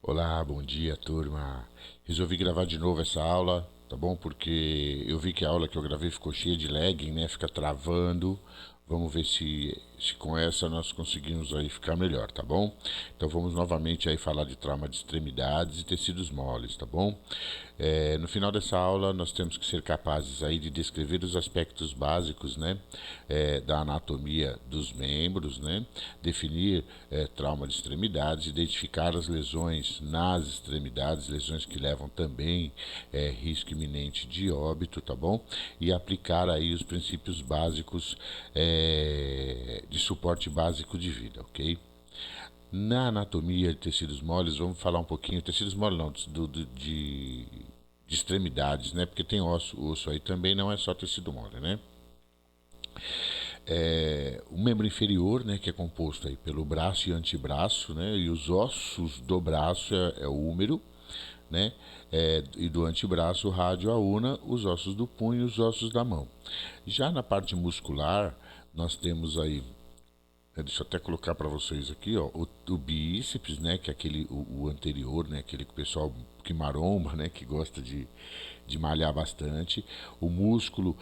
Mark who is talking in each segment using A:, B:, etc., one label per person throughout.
A: Olá, bom dia, turma. Resolvi gravar de novo essa aula, tá bom? Porque eu vi que a aula que eu gravei ficou cheia de lagging, né? Fica travando. Vamos ver se com essa nós conseguimos aí ficar melhor, tá bom? Então vamos novamente aí falar de trauma de extremidades e tecidos moles, tá bom? No final dessa aula nós temos que ser capazes aí de descrever os aspectos básicos, né? Da anatomia dos membros, né? Definir trauma de extremidades, identificar as lesões nas extremidades, lesões que levam também risco iminente de óbito, tá bom? E aplicar aí os princípios básicos de suporte básico de vida, ok? Na anatomia de tecidos moles, vamos falar um pouquinho, tecidos moles não, de extremidades, né? Porque tem osso aí também, não é só tecido mole, né? O membro inferior, né, que é composto aí pelo braço e antebraço, né? E os ossos do braço é o húmero, né? E do antebraço, o rádio, a una, os ossos do punho e os ossos da mão. Já na parte muscular, nós temos aí, deixa eu até colocar para vocês aqui, ó, o bíceps, né, que é aquele o anterior, né, aquele que o pessoal que maromba, né, que gosta de malhar bastante. O músculo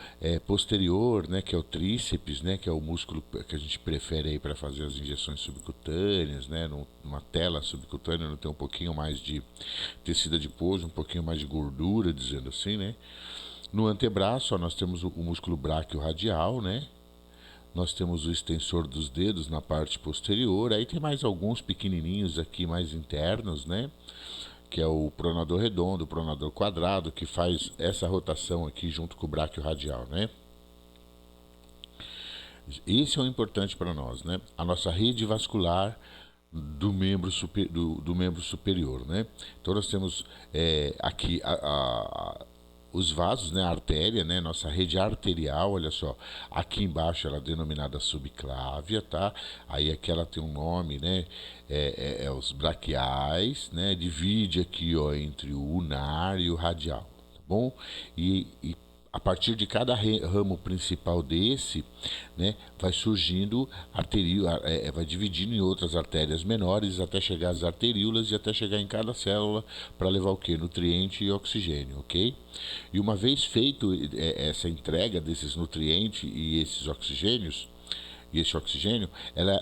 A: posterior, né, que é o tríceps, né, que é o músculo que a gente prefere aí para fazer as injeções subcutâneas, né, numa tela subcutânea, não tem um pouquinho mais de tecido adiposo, um pouquinho mais de gordura, dizendo assim, né. No antebraço, ó, nós temos o músculo braquiorradial, né. Nós temos o extensor dos dedos na parte posterior. Aí tem mais alguns pequenininhos aqui mais internos, né? Que é o pronador redondo, o pronador quadrado, que faz essa rotação aqui junto com o braquio radial, né? Esse é o importante para nós, né? A nossa rede vascular do membro superior, né? Então nós temos aqui os vasos, né, a artéria, né, nossa rede arterial, olha só, aqui embaixo ela é denominada subclávia, tá? Aí aqui ela tem um nome, né, os braquiais, né, divide aqui, ó, entre o unar e o radial, tá bom? E a partir de cada ramo principal desse, né, vai surgindo vai dividindo em outras artérias menores até chegar às arteríolas e até chegar em cada célula para levar o que? Nutriente e oxigênio, ok? E uma vez feito essa entrega desses nutrientes e esses oxigênios, e esse oxigênio, ela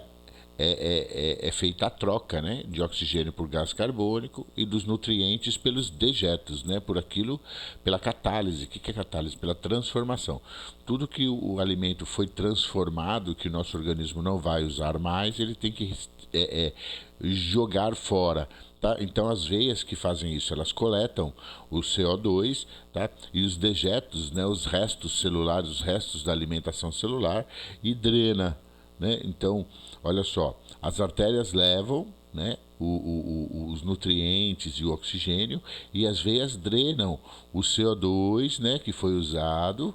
A: é feita a troca, né, de oxigênio por gás carbônico e dos nutrientes pelos dejetos, né, por aquilo, pela catálise. O que é catálise? Pela transformação. Tudo que o alimento foi transformado, que o nosso organismo não vai usar mais, ele tem que jogar fora. Tá? Então as veias que fazem isso, elas coletam o CO2, tá? E os dejetos, né, os restos celulares, os restos da alimentação celular e drena, né? Então, olha só, as artérias levam, né, os nutrientes e o oxigênio e as veias drenam o CO2, né, que foi usado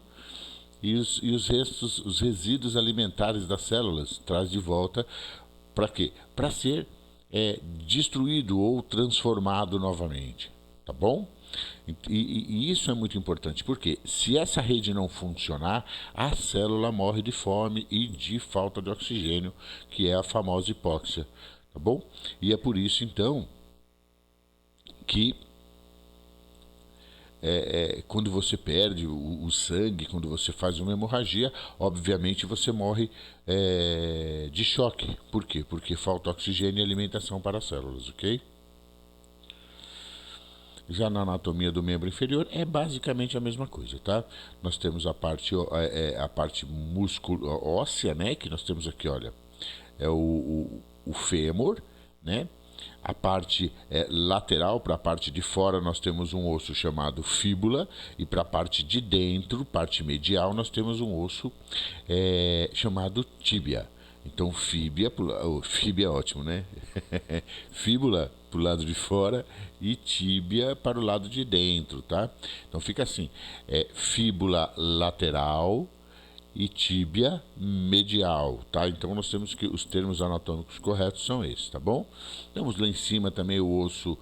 A: e os restos, os resíduos alimentares das células traz de volta para quê? Para ser destruído ou transformado novamente, tá bom? E isso é muito importante, porque se essa rede não funcionar, a célula morre de fome e de falta de oxigênio, que é a famosa hipóxia, tá bom? E é por isso, então, que quando você perde o sangue, quando você faz uma hemorragia, obviamente você morre de choque. Por quê? Porque falta oxigênio e alimentação para as células, ok? Já na anatomia do membro inferior é basicamente a mesma coisa, tá? Nós temos a parte músculo óssea, né? Que nós temos aqui, olha, é o fêmur, né? A parte lateral, para a parte de fora, nós temos um osso chamado fíbula, e para a parte de dentro, parte medial, nós temos um osso chamado tíbia. Então, fíbia é ótimo, né? Fíbula para o lado de fora e tíbia para o lado de dentro, tá? Então fica assim, fíbula lateral e tíbia medial, tá? Então nós temos que os termos anatômicos corretos são esses, tá bom? Temos lá em cima também o osso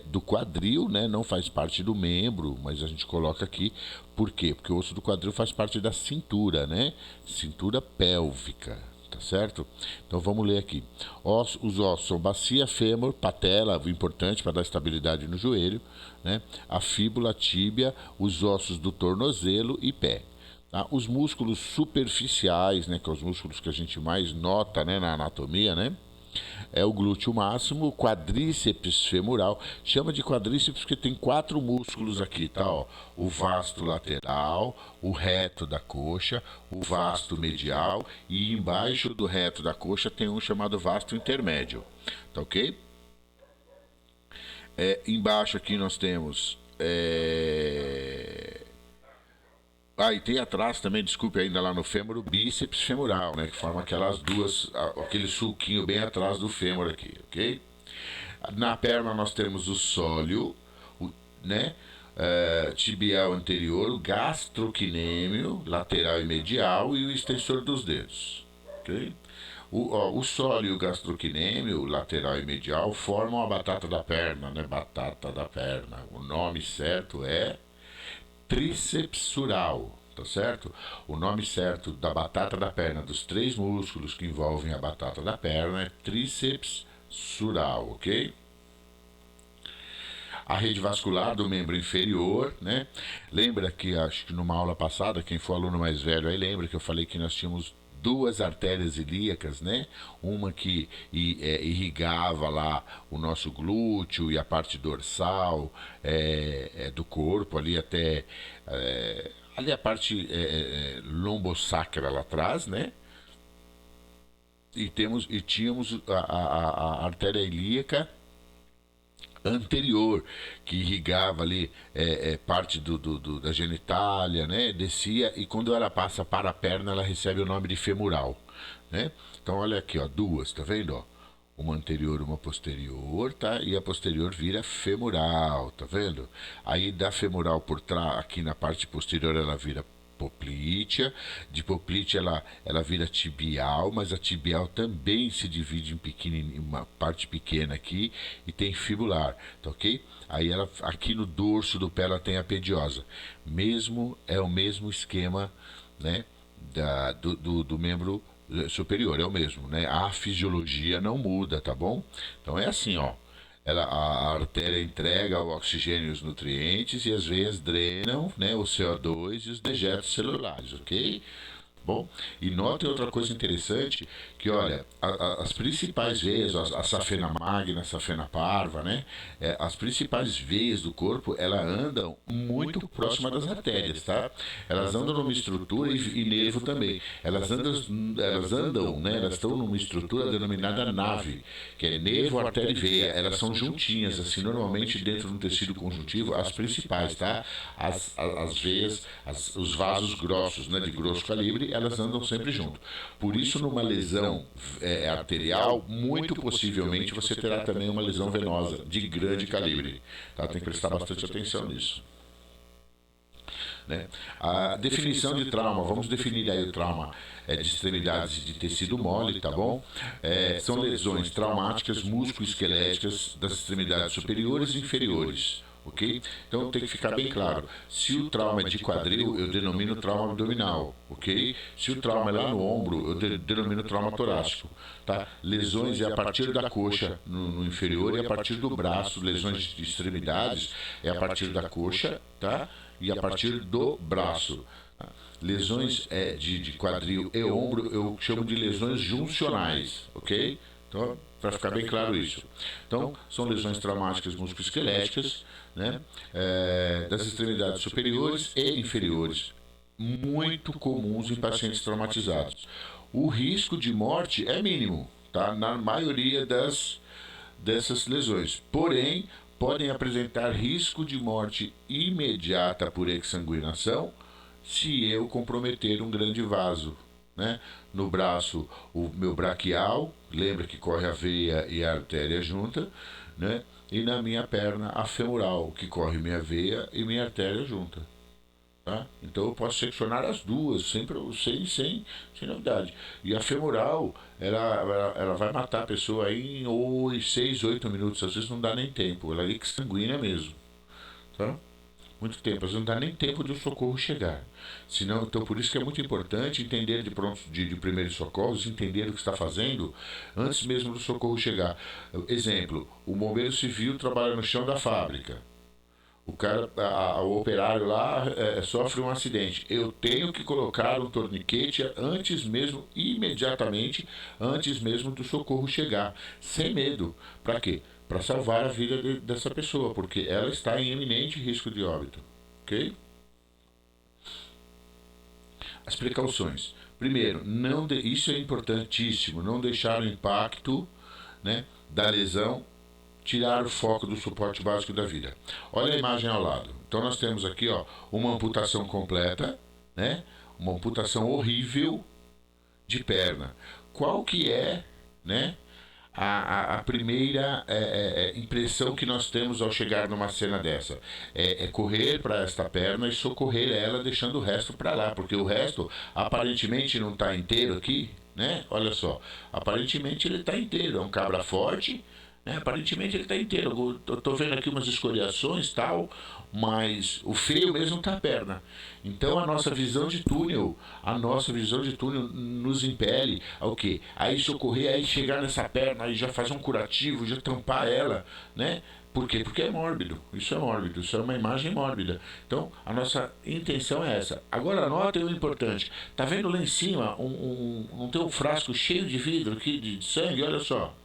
A: do quadril, né? Não faz parte do membro, mas a gente coloca aqui. Por quê? Porque o osso do quadril faz parte da cintura, né? Cintura pélvica, tá certo? Então vamos ler aqui. Os ossos são bacia, fêmur, patela, importante para dar estabilidade no joelho, né? A fíbula, a tíbia, os ossos do tornozelo e pé. Tá? Os músculos superficiais, né, que são os músculos que a gente mais nota, né, na anatomia, né? É o glúteo máximo, o quadríceps femoral. Chama de quadríceps porque tem 4 músculos aqui, tá? Ó. O vasto lateral, o reto da coxa, o vasto medial e embaixo do reto da coxa tem um chamado vasto intermédio, tá ok? Embaixo aqui nós temos e tem atrás também, desculpe, ainda lá no fêmur, o bíceps femoral, né? Que forma aquelas duas, aquele sulquinho bem atrás do fêmur aqui, ok? Na perna nós temos o sóleo, né? Tibial anterior, o gastrocnêmio, lateral e medial e o extensor dos dedos, ok? O sóleo e o gastrocnêmio, lateral e medial, formam a batata da perna, né? Batata da perna. O nome certo é tríceps sural, tá certo? O nome certo da batata da perna, dos 3 músculos que envolvem a batata da perna, é tríceps sural, ok? A rede vascular do membro inferior, né? Lembra que, acho que numa aula passada, quem for aluno mais velho aí lembra que eu falei que nós tínhamos 2 artérias ilíacas, né? Uma que irrigava lá o nosso glúteo e a parte dorsal do corpo, ali até ali a parte lombosacra lá atrás, né? E tínhamos a artéria ilíaca anterior, que irrigava ali parte da genitália, né? Descia e quando ela passa para a perna, ela recebe o nome de femoral, né? Então olha aqui, ó, 2, tá vendo, ó? Uma anterior, uma posterior, tá? E a posterior vira femoral, tá vendo? Aí da femoral por trás, aqui na parte posterior, ela vira poplítea. De poplítea ela vira tibial, mas a tibial também se divide em uma parte pequena aqui e tem fibular, tá ok? Aí ela aqui no dorso do pé ela tem a pediosa. É o mesmo esquema, né, do membro superior, é o mesmo, né? A fisiologia não muda, tá bom? Então é assim, ó. A artéria entrega o oxigênio e os nutrientes e as veias drenam, né, o CO2 e os dejetos celulares, ok? Bom, e notem outra coisa interessante, que olha, as principais veias, a safena magna, a safena parva, né? As principais veias do corpo, elas andam muito próxima das artérias, tá? Elas andam numa estrutura e nervo também. Elas andam, né? Elas estão numa estrutura denominada nave, que é nervo, artéria e veia. Elas são juntinhas, assim, normalmente dentro de um tecido conjuntivo, as principais, tá? As veias, os vasos grossos, né? De grosso calibre, elas andam sempre junto. Por isso, numa lesão arterial, muito possivelmente você terá também uma lesão venosa de grande calibre. Tá? Tem que prestar bastante atenção nisso. Né? A definição de trauma, vamos definir aí o trauma de extremidades de tecido mole, tá bom? São lesões traumáticas musculoesqueléticas das extremidades superiores e inferiores. Ok? Então tem que ficar bem claro. Se o trauma é de quadril, eu denomino trauma abdominal, ok? Se o trauma é lá no ombro, eu denomino trauma torácico, tá? Lesões é a partir da coxa no inferior e a partir do braço, lesões de extremidades é a partir da coxa, tá? E a partir do braço. Lesões de quadril e ombro eu chamo de lesões juncionais, ok? Então, para ficar bem claro isso. Então, são lesões traumáticas musculoesqueléticas, né? Das extremidades superiores e inferiores, muito comuns em pacientes traumatizados. O risco de morte é mínimo, tá? Na maioria dessas lesões. Porém, podem apresentar risco de morte imediata por exsanguinação se eu comprometer um grande vaso, né? No braço, o meu braquial, lembra que corre a veia e a artéria junta, né? E na minha perna, a femoral, que corre minha veia e minha artéria junta. Tá? Então eu posso seccionar as duas, sem novidade. E a femoral, ela vai matar a pessoa aí em 6, 8 minutos, às vezes não dá nem tempo, ela é exsanguínea mesmo. Tá? Muito tempo, às vezes não dá nem tempo de o socorro chegar. Senão, então, por isso que é muito importante entender de primeiros socorros, entender o que está fazendo antes mesmo do socorro chegar. Exemplo, o bombeiro civil trabalha no chão da fábrica. O cara, o operário lá sofre um acidente. Eu tenho que colocar um torniquete antes mesmo, imediatamente, antes mesmo do socorro chegar, sem medo. Para quê? Para salvar a vida dessa pessoa, porque ela está em iminente risco de óbito. Ok? As precauções. Primeiro, isso é importantíssimo, não deixar o impacto, né, da lesão tirar o foco do suporte básico da vida. Olha a imagem ao lado. Então nós temos aqui, ó, uma amputação completa, né? Uma amputação horrível de perna. Qual que é, né, a primeira impressão que nós temos ao chegar numa cena dessa? É correr para esta perna e socorrer ela, deixando o resto para lá, porque o resto aparentemente não está inteiro aqui, né? Olha só, aparentemente ele está inteiro, é um cabra forte, né? Aparentemente ele está inteiro. Eu estou vendo aqui umas escoriações tal, mas o feio mesmo está a perna. Então a nossa visão de túnel nos impele ao quê? Aí socorrer, aí chegar nessa perna, aí já fazer um curativo, já tampar ela, né? Por quê? Porque é mórbido. Isso é mórbido. Isso é uma imagem mórbida. Então, a nossa intenção é essa. Agora, notem o importante. Tá vendo lá em cima não tem um frasco cheio de vidro aqui, de sangue? Olha só.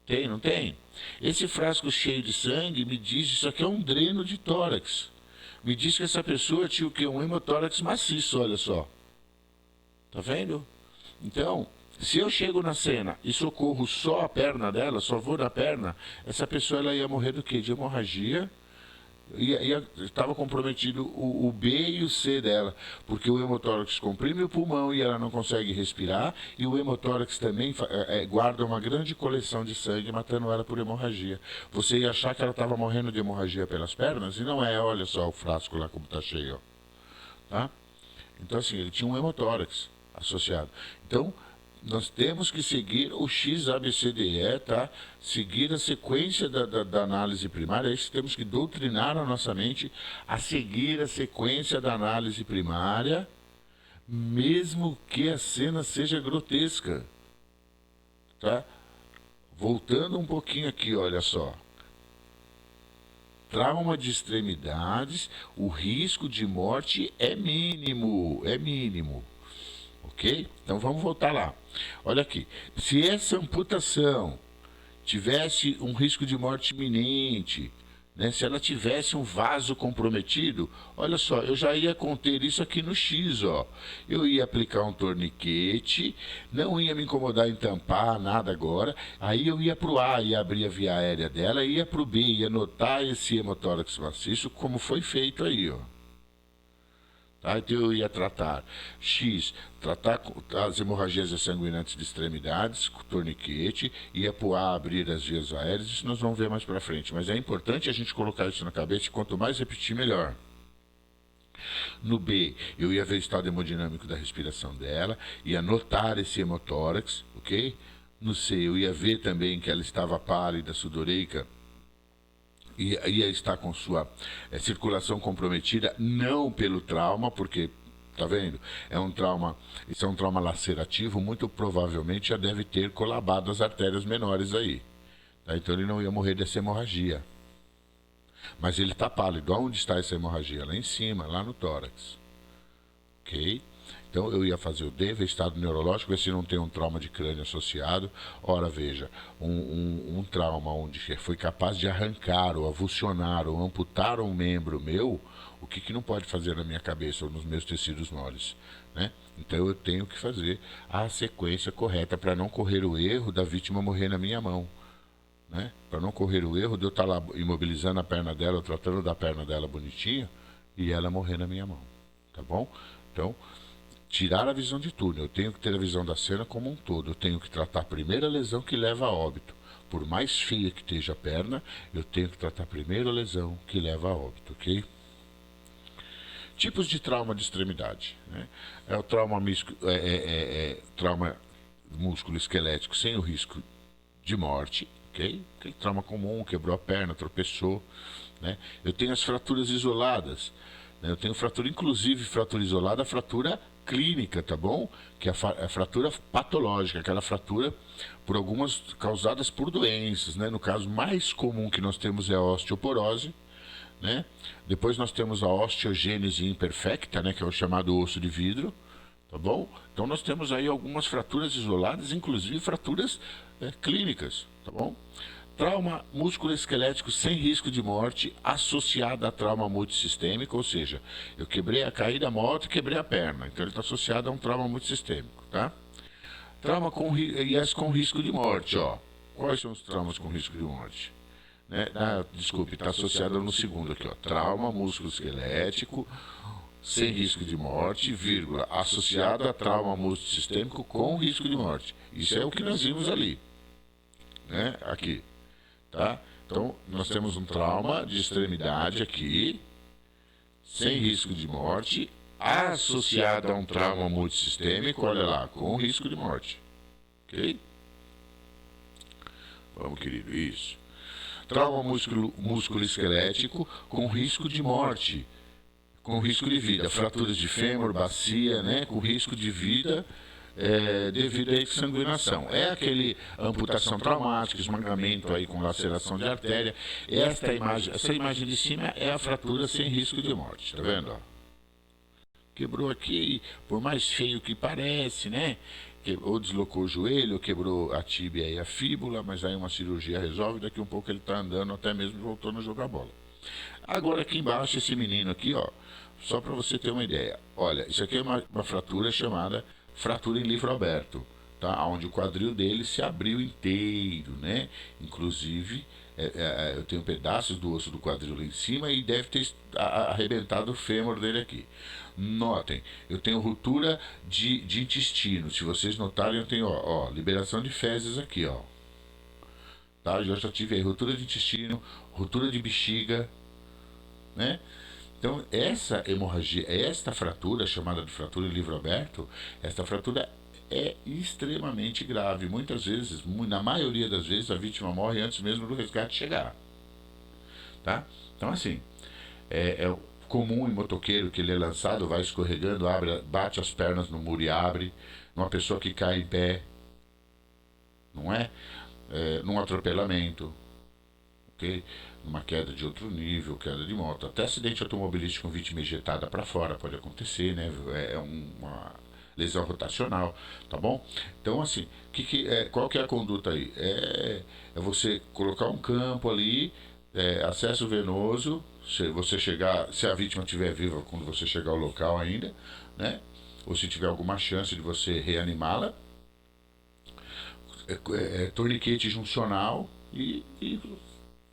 A: Tem, não tem? Esse frasco cheio de sangue me diz isso aqui é um dreno de tórax. Me diz que essa pessoa tinha o quê? Um hemotórax maciço, olha só. Tá vendo? Então, se eu chego na cena e socorro só a perna dela, só vou na perna, essa pessoa ela ia morrer do quê? De hemorragia. Estava comprometido o B e o C dela, porque o hemotórax comprime o pulmão e ela não consegue respirar, e o hemotórax também guarda uma grande coleção de sangue, matando ela por hemorragia. Você ia achar que ela estava morrendo de hemorragia pelas pernas, e não é, olha só o frasco lá como está cheio. Ó. Tá? Então, assim, ele tinha um hemotórax associado. Então, nós temos que seguir o XABCDE, tá? Seguir a sequência da análise primária. É isso que temos que doutrinar a nossa mente a seguir a sequência da análise primária, mesmo que a cena seja grotesca, tá? Voltando um pouquinho aqui, olha só. Trauma de extremidades, o risco de morte é mínimo, é mínimo. Ok? Então vamos voltar lá. Olha aqui. Se essa amputação tivesse um risco de morte iminente, né, se ela tivesse um vaso comprometido, olha só, eu já ia conter isso aqui no X, ó. Eu ia aplicar um torniquete, não ia me incomodar em tampar nada agora, aí eu ia para o A, ia abrir a via aérea dela, ia para o B, ia notar esse hemotórax maciço, como foi feito aí, ó. Tá? Então eu ia tratar X, tratar as hemorragias sanguinantes de extremidades, com torniquete, ia pro A abrir as vias aéreas, isso nós vamos ver mais para frente. Mas é importante a gente colocar isso na cabeça, quanto mais repetir, melhor. No B, eu ia ver o estado hemodinâmico da respiração dela, ia notar esse hemotórax, ok? No C, eu ia ver também que ela estava pálida, sudoreica, ia estar com sua circulação comprometida, não pelo trauma, porque, tá vendo? Isso é um trauma lacerativo, muito provavelmente já deve ter colabado as artérias menores aí. Tá? Então ele não ia morrer dessa hemorragia. Mas ele está pálido. Onde está essa hemorragia? Lá em cima, lá no tórax. Ok? Então eu ia fazer o D, ver estado neurológico, ver se não tem um trauma de crânio associado. Ora, veja, um trauma onde foi capaz de arrancar, ou avulsionar, ou amputar um membro meu, o que não pode fazer na minha cabeça ou nos meus tecidos moles, né? Então eu tenho que fazer a sequência correta para não correr o erro da vítima morrer na minha mão, né? Para não correr o erro de eu estar lá imobilizando a perna dela, ou tratando da perna dela bonitinha, e ela morrer na minha mão, tá bom? Então, tirar a visão de túnel. Eu tenho que ter a visão da cena como um todo. Eu tenho que tratar a primeira lesão que leva a óbito. Por mais feia que esteja a perna, eu tenho que tratar a primeira lesão que leva a óbito, ok? Tipos de trauma de extremidade. Né? É o trauma, trauma músculo esquelético sem o risco de morte, ok? ok? Aquele trauma comum, quebrou a perna, tropeçou, né? Eu tenho as fraturas isoladas, né? Eu tenho fratura, inclusive fratura isolada, fratura clínica, tá bom? Que é a fratura patológica, aquela fratura por algumas causadas por doenças, né? No caso mais comum que nós temos é a osteoporose, né? Depois nós temos a osteogênese imperfecta, né? Que é o chamado osso de vidro, tá bom? Então nós temos aí algumas fraturas isoladas, inclusive fraturas clínicas, tá bom? Trauma musculoesquelético sem risco de morte associado a trauma multissistêmico, ou seja, eu quebrei a caída da moto e quebrei a perna, então ele está associado a um trauma multissistêmico, tá? Trauma com IS com risco de morte, ó. Quais são os traumas com risco de morte? Né? Desculpe, está associado no segundo aqui, ó. Trauma musculoesquelético sem risco de morte, vírgula, associado a trauma multissistêmico com risco de morte. Isso é o que nós vimos ali, né? Aqui, tá? Então, nós temos um trauma de extremidade aqui, sem risco de morte, associado a um trauma multissistêmico, olha lá, com risco de morte. Ok? Vamos, querido, isso. Trauma musculoesquelético com risco de morte, com risco de vida, fraturas de fêmur, bacia, né, com risco de vida devido à exsanguinação. É aquele amputação traumática, esmagamento aí com laceração de artéria. Essa imagem de cima é a fratura sem risco de morte, tá vendo? Ó? Quebrou aqui, por mais feio que parece, né? Ou deslocou o joelho, ou quebrou a tíbia e a fíbula, mas aí uma cirurgia resolve, daqui um pouco ele está andando, até mesmo voltando a jogar bola. Agora aqui embaixo, esse menino aqui, ó, só para você ter uma ideia. Olha, isso aqui é uma fratura chamada fratura em livro aberto, tá? Onde o quadril dele se abriu inteiro, né? Inclusive, eu tenho pedaços do osso do quadril lá em cima e deve ter arrebentado o fêmur dele aqui. Notem, eu tenho ruptura de intestino. Se vocês notarem, eu tenho, ó, liberação de fezes aqui, ó. Tá? Eu já tive aí ruptura de intestino, ruptura de bexiga, né? Então, essa hemorragia, esta fratura, chamada de fratura em livro aberto, esta fratura é extremamente grave. Muitas vezes, na maioria das vezes, a vítima morre antes mesmo do resgate chegar. Tá? Então, assim, é comum em motoqueiro que ele é lançado, vai escorregando, bate as pernas no muro e abre. Uma pessoa que cai em pé, não é? Num atropelamento, ok? Numa queda de outro nível, queda de moto, até acidente automobilístico com vítima ejetada para fora pode acontecer, né? É uma lesão rotacional, tá bom? Então, assim, qual que é a conduta aí? É você colocar um campo ali, acesso venoso, se você chegar, se a vítima estiver viva quando você chegar ao local ainda, né? Ou se tiver alguma chance de você reanimá-la, torniquete juncional e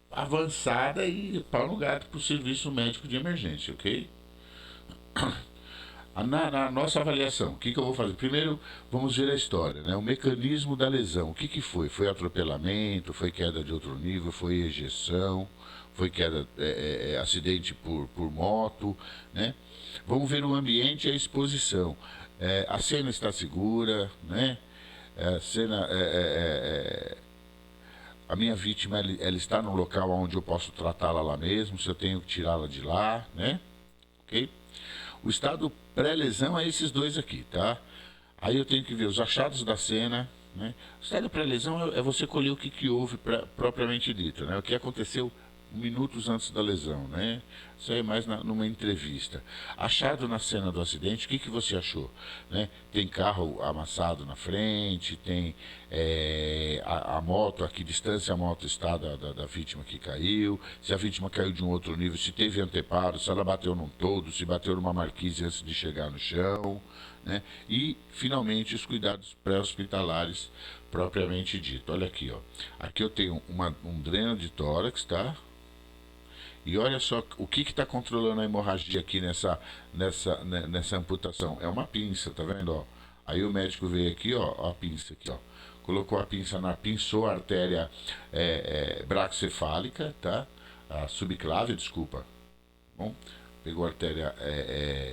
A: avançada e pau no gato para o serviço médico de emergência, ok? Na nossa avaliação, o que eu vou fazer? Primeiro, vamos ver a história, né? O mecanismo da lesão, o que foi? Foi atropelamento, foi queda de outro nível, foi ejeção, foi queda, acidente por moto, né? Vamos ver o ambiente e a exposição. A cena está segura, né? A cena a minha vítima ela está no local onde eu posso tratá-la lá mesmo, se eu tenho que tirá-la de lá, né? Ok? O estado pré-lesão é esses dois aqui, tá? Aí eu tenho que ver os achados da cena, né? O estado pré-lesão é você colher o que houve propriamente dito, né? O que aconteceu minutos antes da lesão, né? Isso aí é mais numa entrevista. Achado na cena do acidente, o que você achou? Né? Tem carro amassado na frente, tem a moto, a que distância a moto está da vítima que caiu, se a vítima caiu de um outro nível, se teve anteparo, se ela bateu num todo, se bateu numa marquise antes de chegar no chão, né? E, finalmente, os cuidados pré-hospitalares propriamente dito. Olha aqui, ó. Aqui eu tenho um dreno de tórax, tá? E olha só o que está controlando a hemorragia aqui nessa amputação. É uma pinça, tá vendo? Ó? Aí o médico veio aqui, ó, a pinça aqui, ó. Colocou a pinça pinçou a artéria braquicefálica, tá? A subclávia, desculpa. Bom, pegou a artéria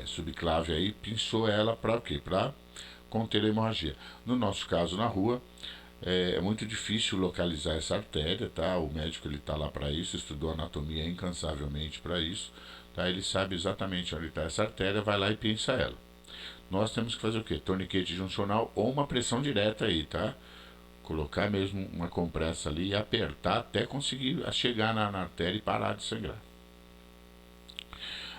A: subclávia aí, pinçou ela para o quê? Para conter a hemorragia. No nosso caso, na rua, É muito difícil localizar essa artéria, tá? O médico ele tá lá para isso, estudou anatomia incansavelmente para isso, tá? Ele sabe exatamente onde está essa artéria, vai lá e pinça ela. Nós temos que fazer o quê? Torniquete juncional ou uma pressão direta aí, tá? Colocar mesmo uma compressa ali e apertar até conseguir chegar na artéria e parar de sangrar.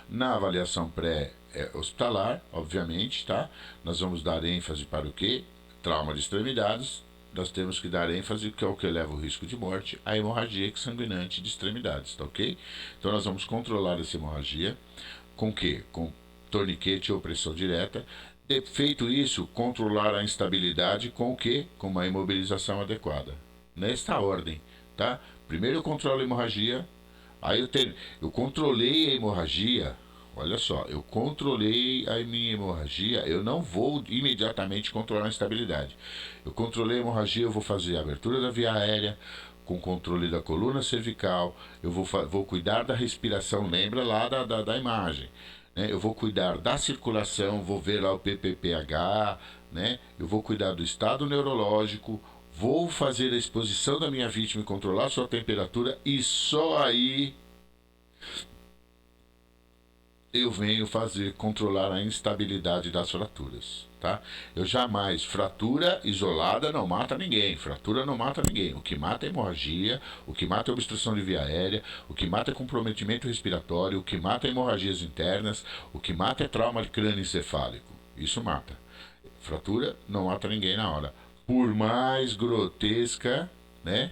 A: Na avaliação pré-hospitalar, obviamente, tá? Nós vamos dar ênfase para o quê? Trauma de extremidades. Nós temos que dar ênfase, que é o que eleva o risco de morte, a hemorragia exsanguinante de extremidades, tá ok? Então nós vamos controlar essa hemorragia com o quê? Com torniquete ou pressão direta. Feito isso, controlar a instabilidade com o quê? Com uma imobilização adequada. Nesta ordem, tá? Primeiro eu controlo a hemorragia, aí eu controlei a hemorragia. Olha só, eu controlei a minha hemorragia, eu não vou imediatamente controlar a instabilidade. Eu controlei a hemorragia, eu vou fazer a abertura da via aérea, com controle da coluna cervical, eu vou cuidar da respiração, lembra lá da imagem. Né? Eu vou cuidar da circulação, vou ver lá o PPPH, né? Eu vou cuidar do estado neurológico, vou fazer a exposição da minha vítima e controlar sua temperatura, e só aí eu venho fazer controlar a instabilidade das fraturas, tá? Eu jamais, fratura isolada não mata ninguém, fratura não mata ninguém. O que mata é hemorragia, o que mata é obstrução de via aérea, o que mata é comprometimento respiratório, o que mata é hemorragias internas, o que mata é trauma crânioencefálico. Isso mata. Fratura não mata ninguém na hora. Por mais grotesca, né?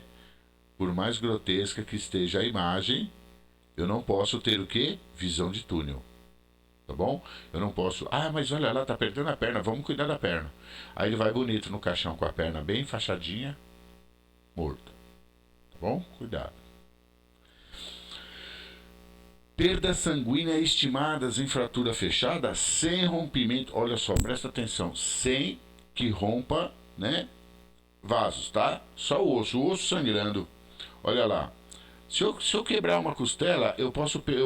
A: Por mais grotesca que esteja a imagem, eu não posso ter o quê? Visão de túnel. Tá bom? Eu não posso. Ah, mas olha lá, tá apertando a perna, vamos cuidar da perna. Aí ele vai bonito no caixão com a perna bem enfaixadinha, morto. Tá bom? Cuidado. Perdas sanguíneas estimadas em fratura fechada sem rompimento. Olha só, presta atenção. Sem que rompa, né? Vasos, tá? Só o osso sangrando. Olha lá. Se eu quebrar uma costela, eu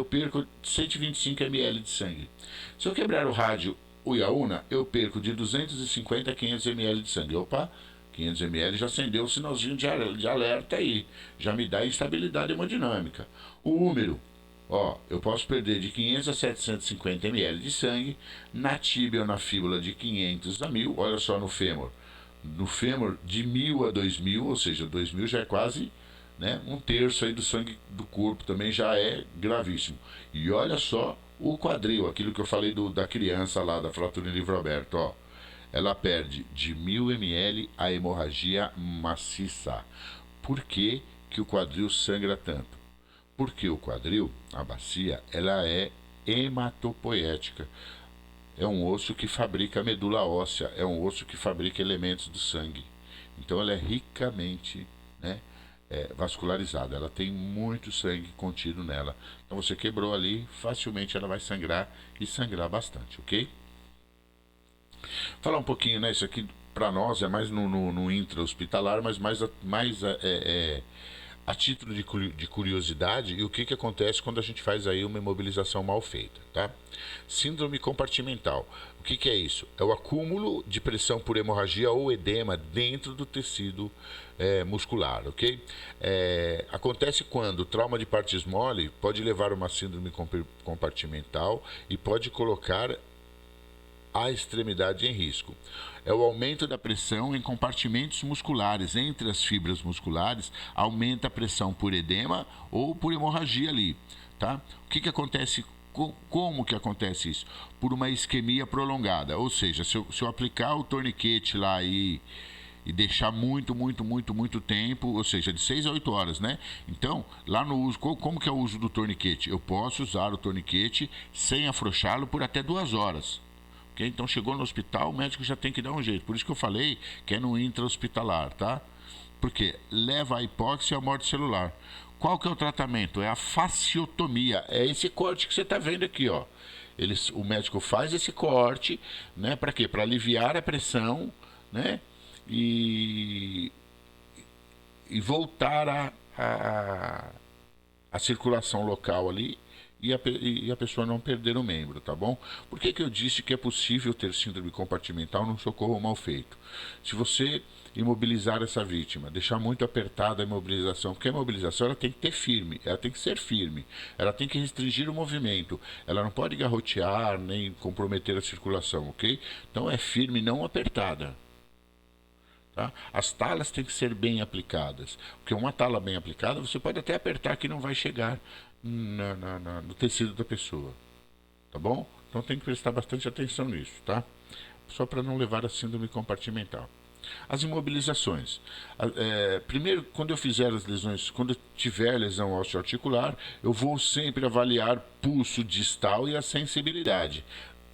A: perco 125 ml de sangue. Se eu quebrar o rádio Uiaúna, eu perco de 250 a 500 ml de sangue. Opa, 500 ml já acendeu o sinalzinho de alerta aí. Já me dá instabilidade hemodinâmica. O úmero, ó, eu posso perder de 500 a 750 ml de sangue. Na tíbia ou na fíbula de 500 a 1000. Olha só no fêmur. No fêmur de 1000 a 2000, ou seja, 2000 já é quase, né, um terço aí do sangue do corpo, também já é gravíssimo. E olha só o quadril, aquilo que eu falei da criança lá, da fratura em livro aberto, ó. Ela perde de 1000 ml a hemorragia maciça. Por que, que o quadril sangra tanto? Porque o quadril, a bacia, ela é hematopoética. É um osso que fabrica medula óssea, é um osso que fabrica elementos do sangue. Então ela é ricamente, né, vascularizada, ela tem muito sangue contido nela. Então você quebrou ali, facilmente ela vai sangrar e sangrar bastante, ok? Falar um pouquinho, né? Isso aqui para nós é mais no intra-hospitalar, mas a título de curiosidade, e o que acontece quando a gente faz aí uma imobilização mal feita, tá? Síndrome compartimental. O que é isso? É o acúmulo de pressão por hemorragia ou edema dentro do tecido muscular, ok? Acontece quando o trauma de partes mole pode levar a uma síndrome compartimental e pode colocar a extremidade em risco. É o aumento da pressão em compartimentos musculares, entre as fibras musculares, aumenta a pressão por edema ou por hemorragia ali, tá? O que acontece? Como que acontece isso? Por uma isquemia prolongada, ou seja, se eu aplicar o torniquete lá e deixar muito tempo, ou seja, de 6 a 8 horas, né? Então, lá no uso, como que é o uso do torniquete? Eu posso usar o torniquete sem afrouxá-lo por até 2 horas. Okay? Então chegou no hospital, o médico já tem que dar um jeito. Por isso que eu falei que é no intra-hospitalar, tá? Porque leva a hipóxia e a morte celular. Qual que é o tratamento? É a fasciotomia. É esse corte que você está vendo aqui, ó. O médico faz esse corte, né? Para quê? Para aliviar a pressão, né? E, e voltar a circulação local ali e a pessoa não perder o membro, tá bom? Por que eu disse que é possível ter síndrome compartimental num socorro mal feito? Se você imobilizar essa vítima, deixar muito apertada a imobilização, porque a imobilização ela tem que ter firme, ela tem que ser firme, ela tem que restringir o movimento, ela não pode garrotear nem comprometer a circulação, ok? Então é firme, não apertada. Tá? As talas têm que ser bem aplicadas, porque uma tala bem aplicada você pode até apertar que não vai chegar no tecido da pessoa, tá bom? Então tem que prestar bastante atenção nisso, tá? Só para não levar a síndrome compartimental. As imobilizações. Primeiro, quando eu fizer as lesões, quando eu tiver lesão osteoarticular, eu vou sempre avaliar pulso distal e a sensibilidade.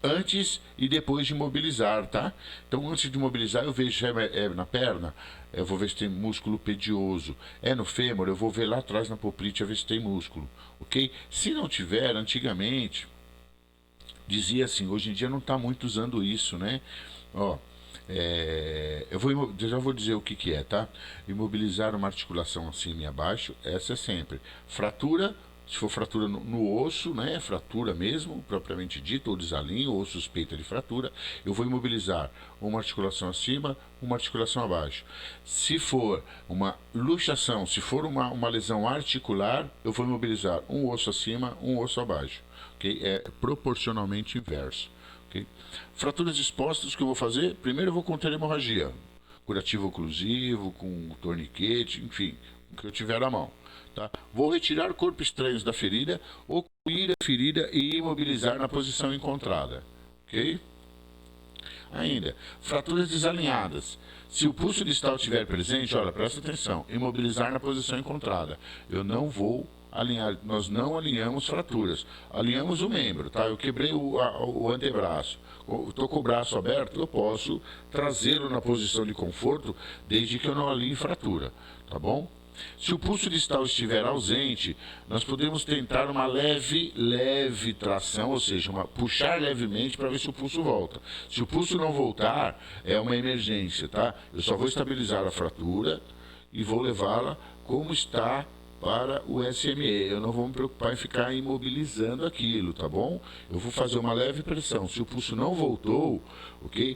A: Antes e depois de imobilizar, tá? Então, antes de imobilizar, eu vejo se é na perna, eu vou ver se tem músculo pedioso. É no fêmur, eu vou ver lá atrás na poplite, ver se tem músculo, ok? Se não tiver, antigamente, dizia assim, hoje em dia não está muito usando isso, né? Ó, eu já vou dizer o que é, tá? Imobilizar uma articulação acima e abaixo, essa é sempre. Fratura, se for fratura no osso, né? Fratura mesmo, propriamente dita, ou desalinho, ou suspeita de fratura, eu vou imobilizar uma articulação acima, uma articulação abaixo. Se for uma luxação, se for uma lesão articular, eu vou imobilizar um osso acima, um osso abaixo. Okay? É proporcionalmente inverso. Okay? Fraturas expostas, o que eu vou fazer? Primeiro eu vou conter a hemorragia. Curativo oclusivo, com torniquete, enfim, o que eu tiver à mão. Tá? Vou retirar corpos estranhos da ferida, ocluir a ferida e imobilizar na posição encontrada. Ok? Ainda, fraturas desalinhadas. Se o pulso distal estiver presente, olha, presta atenção, imobilizar na posição encontrada. Eu não vou alinhar, nós não alinhamos fraturas, alinhamos o membro, tá? Eu quebrei o antebraço, estou com o braço aberto, eu posso trazê-lo na posição de conforto, desde que eu não alinhe fratura, tá bom? Se o pulso distal estiver ausente, nós podemos tentar uma leve tração, ou seja, puxar levemente para ver se o pulso volta. Se o pulso não voltar, é uma emergência, tá? Eu só vou estabilizar a fratura e vou levá-la como está para o SME. Eu não vou me preocupar em ficar imobilizando aquilo, tá bom? Eu vou fazer uma leve pressão. Se o pulso não voltou, ok?